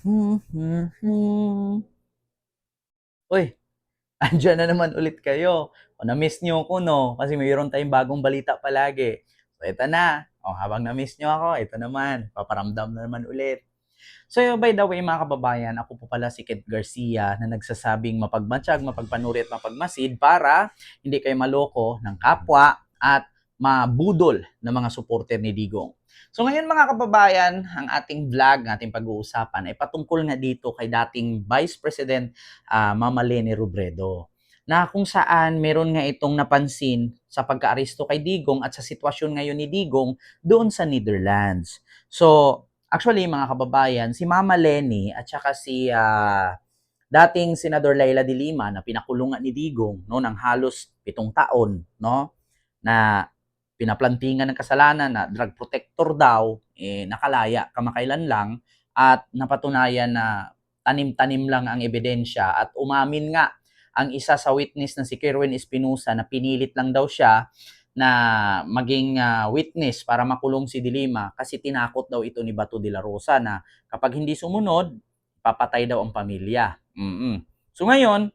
Hmm, hmm, hmm. Uy, andiyan na naman ulit kayo. O, na-miss niyo ko, no? Kasi mayroon tayong bagong balita palagi. So, ito na. O, habang na-miss niyo ako, ito naman. Paparamdam na naman ulit. So, by the way, mga kababayan, ako po pala si Kit Garcia na nagsasabing mapagmatsyag, mapagpanuri at mapagmasid para hindi kayo maloko ng kapwa at mabudol ng mga supporter ni Digong. So ngayon mga kababayan, ang ating vlog, ang ating pag-uusapan ay patungkol nga dito kay dating Vice President Mama Leni Robredo na kung saan meron nga itong napansin sa pagka-aresto kay Digong at sa sitwasyon ngayon ni Digong doon sa Netherlands. So, actually, mga kababayan, si Mama Leni at saka si dating Senador Laila de Lima na pinakulungan ni Digong no ng halos 7 taon, no, na pinaplantingan ng kasalanan na drug protector daw, nakalaya kamakailan lang at napatunayan na tanim-tanim lang ang ebidensya at umamin nga ang isa sa witness na si Kerwin Espinosa na pinilit lang daw siya na maging witness para makulong si Dilima kasi tinakot daw ito ni Bato de la Rosa na kapag hindi sumunod, papatay daw ang pamilya. So ngayon,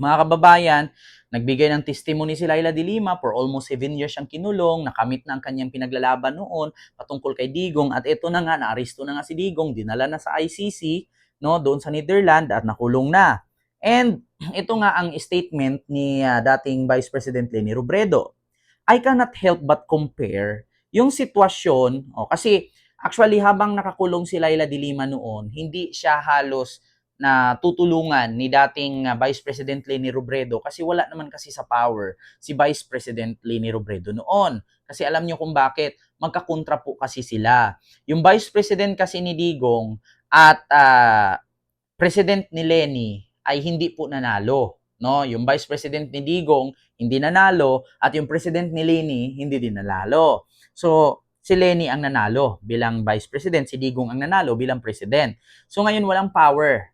mga kababayan, nagbigay ng testimony si Laila de Lima for almost 7 years siyang kinulong, nakamit na ang kanyang pinaglalaban noon patungkol kay Digong at ito na nga, naaresto na nga si Digong, dinala na sa ICC, no, doon sa Netherlands at nakulong na. And ito nga ang statement ni dating Vice President Leni Robredo. I cannot help but compare yung sitwasyon, kasi actually habang nakakulong si Laila de Lima noon, hindi siya halos na tutulungan ni dating Vice President Leni Robredo kasi wala naman kasi sa power si Vice President Leni Robredo noon. Kasi alam niyo kung bakit, magkakontra po kasi sila. Yung Vice President kasi ni Digong at President ni Leni ay hindi po nanalo. No? Yung Vice President ni Digong hindi nanalo at yung President ni Leni hindi din nanalo. So, si Leni ang nanalo bilang Vice President, si Digong ang nanalo bilang President. So, ngayon walang power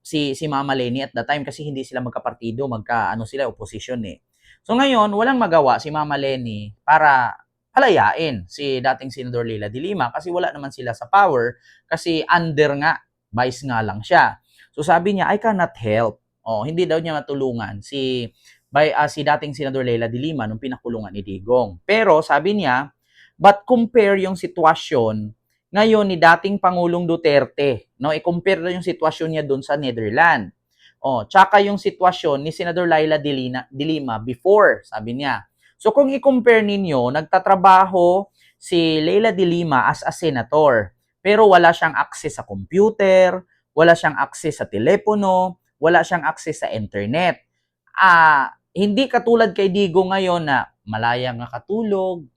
si Mama Leni at that time kasi hindi sila magkapartido, ano sila, opposition eh. So, ngayon, walang magawa si Mama Leni para palayain si dating Senador Leila de Lima kasi wala naman sila sa power kasi under nga vice nga lang siya. So sabi niya, I cannot help. Hindi daw niya matulungan si dating Senador Leila de Lima nung pinakulungan ni Digong. Pero sabi niya, but compare yung sitwasyon ngayon ni dating Pangulong Duterte. No, i-compare na yung sitwasyon niya doon sa Netherlands. Tsaka yung sitwasyon ni Senador Laila de Lima before, sabi niya. So kung i-compare ninyo, nagtatrabaho si Leila de Lima as a senator pero wala siyang access sa computer, wala siyang access sa telepono, wala siyang access sa internet. Hindi katulad kay Digo ngayon na malaya nga katulog,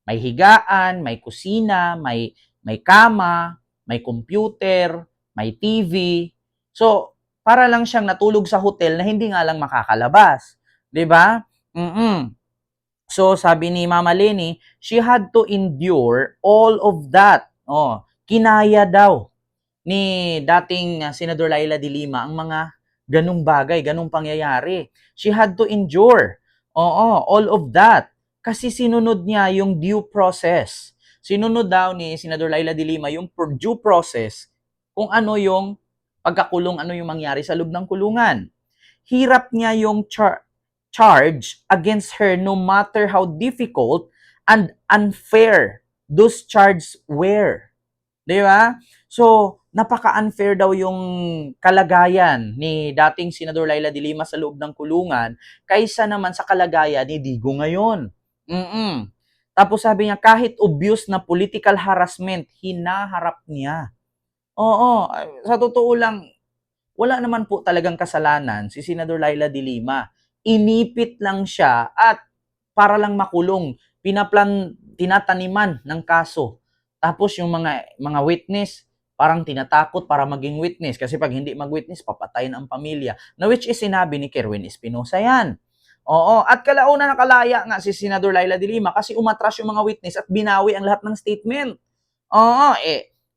may higaan, may kusina, may kama, may computer, may TV. So, para lang siyang natulog sa hotel na hindi nga lang makakalabas. 'Di ba? So, sabi ni Mama Leni, she had to endure all of that. Kinaya daw ni dating Senador Laila de Lima ang mga ganung bagay, ganung pangyayari. She had to endure. All of that. Kasi sinunod niya yung due process. Sinunod daw ni Senador Laila de Lima yung due process kung ano yung pagkakulong, ano yung mangyari sa loob ng kulungan. Hirap niya yung charge against her no matter how difficult and unfair those charges were. Di ba? So, napaka-unfair daw yung kalagayan ni dating Senador Laila de Lima sa loob ng kulungan kaysa naman sa kalagayan ni Digo ngayon. Tapos sabi niya, kahit obvious na political harassment, hinaharap niya. Sa totoo lang, wala naman po talagang kasalanan si Senador Laila de Lima. Inipit lang siya at para lang makulong, tinataniman ng kaso. Tapos yung mga witness, parang tinatakot para maging witness kasi pag hindi mag-witness, papatayin ang pamilya. Na which is sinabi ni Kerwin Espinosa yan. At kalauna nakalaya nga si Senador Laila de Lima kasi umatras yung mga witness at binawi ang lahat ng statement.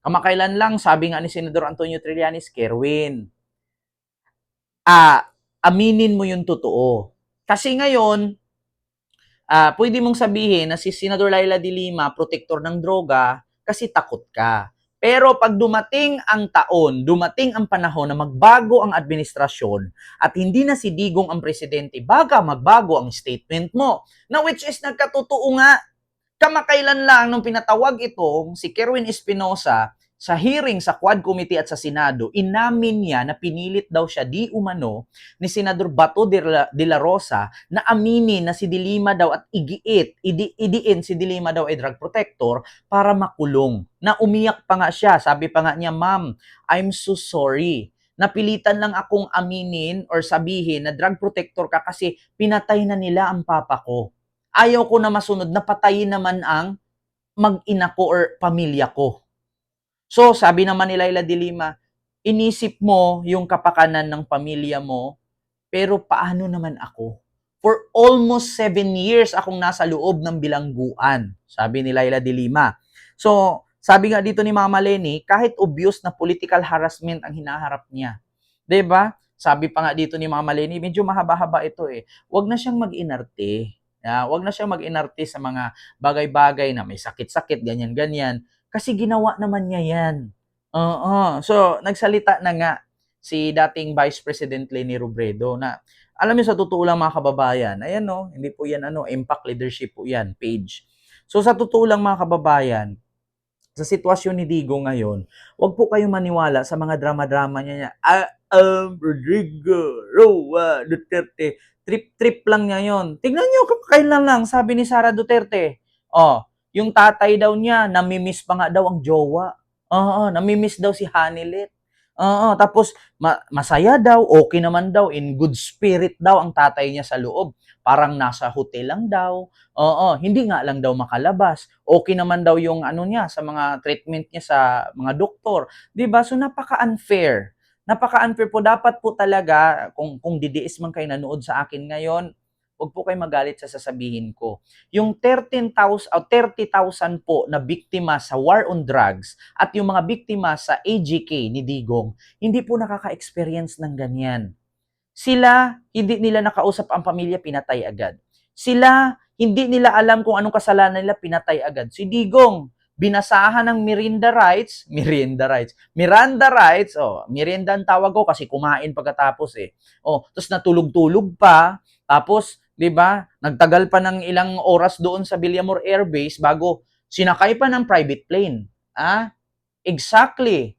Kamakailan lang, sabi nga ni Senador Antonio Trillanes, Kerwin, aminin mo yung totoo. Kasi ngayon, pwede mong sabihin na si Senador Laila de Lima, protector ng droga, kasi takot ka. Pero pag dumating ang taon, dumating ang panahon na magbago ang administrasyon at hindi na si Digong ang presidente, baga magbago ang statement mo. Na which is nagkatotoo nga. Kamakailan lang nung pinatawag itong si Kerwin Espinosa sa hearing sa Quad Committee at sa Senado, inamin niya na pinilit daw siya di umano ni Senador Bato de la Rosa na aminin na si Dilima daw at idiin si Dilima daw ay drug protector para makulong. Na umiyak pa nga siya. Sabi pa nga niya, "Ma'am, I'm so sorry. Napilitan lang akong aminin or sabihin na drug protector ka kasi pinatay na nila ang papa ko. Ayaw ko na masunod na patayin naman ang mag-ina ko or pamilya ko." So, sabi naman ni Laila de Lima, inisip mo yung kapakanan ng pamilya mo, pero paano naman ako? For almost 7 years akong nasa loob ng bilangguan, sabi ni Laila de Lima. So, sabi nga dito ni Mama Lenny, kahit obvious na political harassment ang hinaharap niya. 'Di ba? Sabi pa nga dito ni Mama Lenny, medyo mahaba-haba ito eh. Huwag na siyang mag-inarte. Huwag na siyang mag-inarte sa mga bagay-bagay na may sakit-sakit, ganyan-ganyan. Kasi ginawa naman niya yan. Oo. So, nagsalita na nga si dating Vice President Leni Robredo na, alam niyo sa totoo lang mga kababayan, ayan no, hindi po yan Impact Leadership po yan, page. So, sa totoo lang mga kababayan, sa sitwasyon ni Digo ngayon, wag po kayong maniwala sa mga drama-drama niya. Rodrigo Roa Duterte. Trip-trip lang niya yon. Tignan niyo, kailan lang, sabi ni Sara Duterte. Yung tatay daw niya, namimiss pa nga daw ang jowa. Namimiss daw si Hanilet. Tapos masaya daw, okay naman daw, in good spirit daw ang tatay niya sa loob. Parang nasa hotel lang daw. Hindi nga lang daw makalabas. Okay naman daw yung niya sa mga treatment niya sa mga doktor. 'Di ba? So napaka-unfair. Napaka-unfair po. Dapat po talaga kung didiis man kayo nanood sa akin ngayon, huwag po kayo magalit sa sasabihin ko. Yung 13,000 o 30,000 po na biktima sa war on drugs at yung mga biktima sa AGK ni Digong, hindi po nakaka-experience ng ganyan. Sila, hindi nila nakausap ang pamilya, pinatay agad. Sila, hindi nila alam kung anong kasalanan nila, pinatay agad. Si Digong, binasahan ng Miranda rights, Miranda ang tawag ko kasi kumain pagkatapos eh. Tapos natulog-tulog pa, tapos, 'di ba? Nagtagal pa ng ilang oras doon sa Villamor Air Base bago sinakay pa ng private plane. Exactly.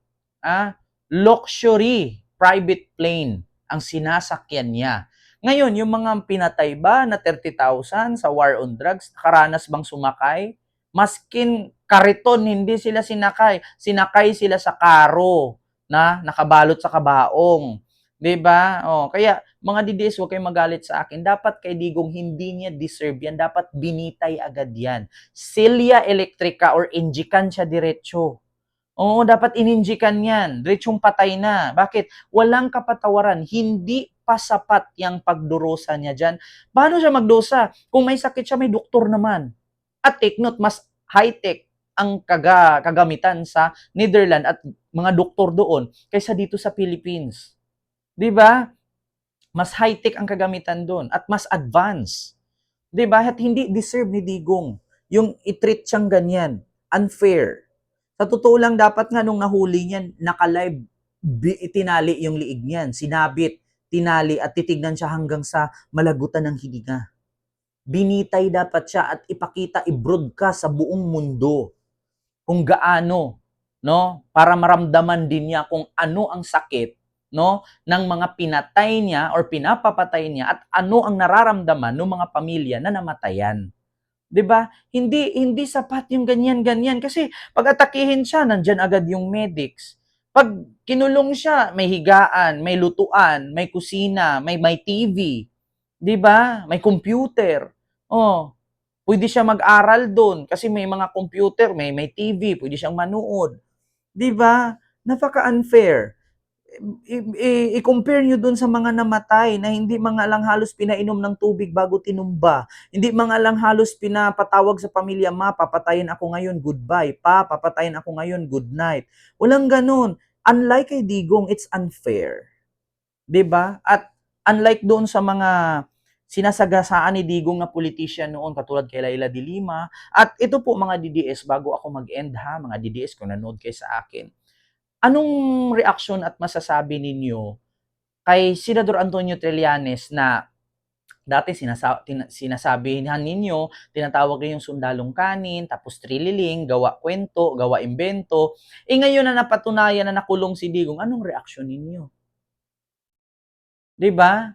Luxury private plane ang sinasakyan niya. Ngayon, yung mga pinatay ba na 30,000 sa war on drugs, nakaranas bang sumakay? Maskin kariton, hindi sila sinakay. Sinakay sila sa karo na nakabalot sa kabaong. 'Di ba? Kaya mga DDS, huwag kayong magalit sa akin. Dapat kay Digong hindi niya deserve yan. Dapat binitay agad yan. Celia Electrica or injikan siya diretso. Dapat ininjikan yan. Diretsong patay na. Bakit? Walang kapatawaran. Hindi pa sapat yung pagdurusa niya dyan. Paano siya magdusa? Kung may sakit siya, may doktor naman. At take note, mas high-tech ang kagamitan sa Netherlands at mga doktor doon kaysa dito sa Philippines. 'Di ba? Mas high-tech ang kagamitan doon at mas advanced. 'Di ba? At hindi deserve ni Digong yung i-treat siyang ganyan. Unfair. Sa totoo lang, dapat nga nung nahuli niyan, naka-live, tinali yung liig niyan, sinabit, tinali at titignan siya hanggang sa malagutan ng hininga. Binitay dapat siya at ipakita, i-broadcast sa buong mundo kung gaano, no, para maramdaman din niya kung ano ang sakit, no, ng mga pinatay niya or pinapapatay niya at ano ang nararamdaman ng mga pamilya na namatayan. 'Di ba? Hindi sapat yung ganyan-ganyan kasi pag atakihin siya, nandiyan agad yung medics. Pag kinulong siya, may higaan, may lutuan, may kusina, may TV, 'di ba? May computer. Pwede siya mag-aral doon kasi may mga computer, may TV, pwede siyang manood. 'Di ba? Napaka-unfair. I-compare nyo dun sa mga namatay na hindi mga lang halos pinainom ng tubig bago tinumba. Hindi mga lang halos pinapatawag sa pamilya, "Ma, papatayin ako ngayon, goodbye. Pa, papatayin ako ngayon, good night." Walang ganun. Unlike kay Digong, it's unfair. 'Di ba? At unlike doon sa mga sinasagasaan ni Digong na politician noon katulad kay Laila de Lima. At ito po mga DDS, bago ako mag-end ha, mga DDS kung nanood kayo sa akin, anong reaksyon at masasabi ninyo kay Senador Antonio Trillanes na dati sinasabihan ninyo, tinatawag niyo yung sundalong kanin, tapos trililing, gawa kwento, gawa imbento. Ngayon na napatunayan na nakulong si Digong, anong reaksyon ninyo? 'Di ba?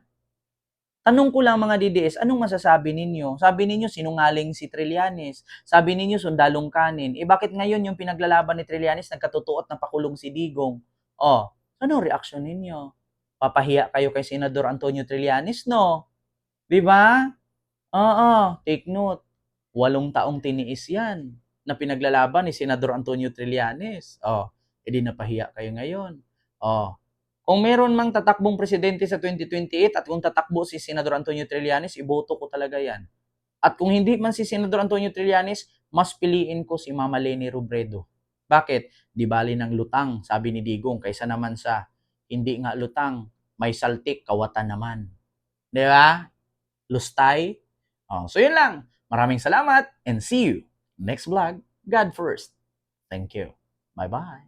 Tanong ko lang mga DDS, anong masasabi ninyo? Sabi ninyo sinungaling si Trillanes. Sabi ninyo sundalong kanin. Bakit ngayon yung pinaglalaban ni Trillanes nagkatotoo at napakulong si Digong? Oh, anong reaksyon ninyo? Papahiya kayo kay Senador Antonio Trillanes, no? 'Di ba? Oo, take note. 8 taong tiniis 'yan na pinaglalaban ni Senador Antonio Trillanes. Oh, edi napahiya kayo ngayon. Oh, kung meron mang tatakbong presidente sa 2028 at kung tatakbo si Senador Antonio Trillanes, iboto ko talaga 'yan. At kung hindi man si Senador Antonio Trillanes, mas piliin ko si Mama Leni Robredo. Bakit? Di bali ng lutang, sabi ni Digong, kaysa naman sa hindi nga lutang, may saltik, kawatan naman. Di ba? Lustay. Oh, so yun lang. Maraming salamat and see you next vlog. God first. Thank you. Bye-bye.